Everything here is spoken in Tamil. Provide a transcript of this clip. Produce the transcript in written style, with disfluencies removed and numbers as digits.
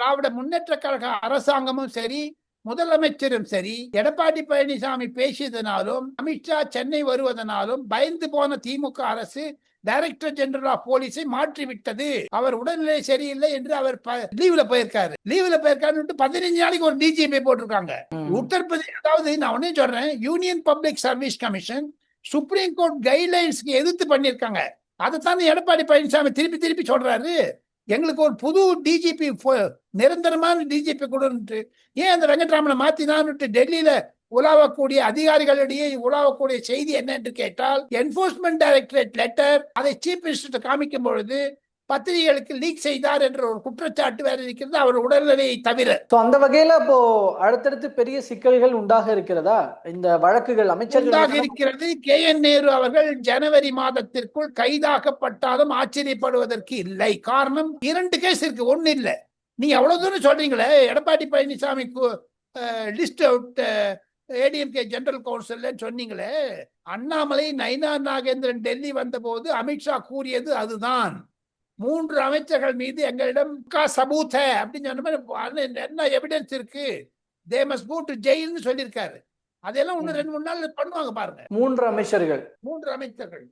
திராவிட முன்னேற்ற கழக அரசாங்கமும் சரி, முதலமைச்சரும் சரி, எடப்பாடி பழனிசாமி பேசியதனாலும், அமித்ஷா சென்னை வருவதனாலும் பயந்து போன திமுக அரசு டைரக்டர் ஜெனரல் ஆஃப் போலீஸை மாற்றி விட்டது. அவர் உடல்நிலை சரியில்லை என்று அவர் லீவ்ல போயிருக்காரு. 15 நாளைக்கு ஒரு டிஜிபி போட்டிருக்காங்க. உத்தரப்பிரதேச, அதாவது நான் ஒன்னே சொல்றேன், Union Public Service Commission Supreme Court கைட்லைன்ஸ்க்கு எதிர்த்து பண்ணிருக்காங்க. அதைத்தான் எடப்பாடி பழனிசாமி திருப்பி திருப்பி சொல்றாரு. எங்களுக்கு ஒரு புது டிஜிபி, நிரந்தரமான டிஜிபி கொடுன்ட்டு. ஏன் அந்த வெங்கட்ராமனை மாத்தினான்னு டெல்லியில உலாவக்கூடிய அதிகாரிகளிடையே உலாவக்கூடிய செய்தி என்ன என்று கேட்டால், என்போர்ஸ்மெண்ட் டைரக்டரேட் லெட்டர் அதை சீஃப் மினிஸ்டர் காமிக்கும் பொழுது பத்திரிகைகளுக்கு லீக் செய்தார் என்ற ஒரு குற்றச்சாட்டு வேற இருக்கிறது, அவர் உடல்நிலையை தவிர. அந்த வகையில இப்போ அடுத்தடுத்து பெரிய சிக்கல்கள் உண்டாக இருக்கிறதா இந்த வழக்குகள் அமைச்சர்கள் இருக்கிறது. KN நேரு அவர்கள் ஜனவரி மாதத்திற்குள் கைதாக்கப்பட்டாலும் ஆச்சரியப்படுவதற்கு இல்லை. காரணம், 2 கேஸ் இருக்கு, ஒண்ணு இல்ல. நீங்க எவ்வளவு தூரம் சொல்றீங்களே, எடப்பாடி பழனிசாமிக்கு list out ADMK general council சொன்னீங்களே, அண்ணாமலை நயினார் நாகேந்திரன் டெல்லி வந்த போது அமித்ஷா கூறியது அதுதான். 3 அமைச்சர்கள் மீது எங்களிடம் சபூத் அப்படின்னு சொன்ன என்ன எவிடன்ஸ் இருக்கு, தே மஸ்ட் கோ டு ஜெயில்னு சொல்லியிருக்காரு. அதெல்லாம் 1-2-3 நாள் பண்ணுவாங்க பாருங்க. 3 அமைச்சர்கள்.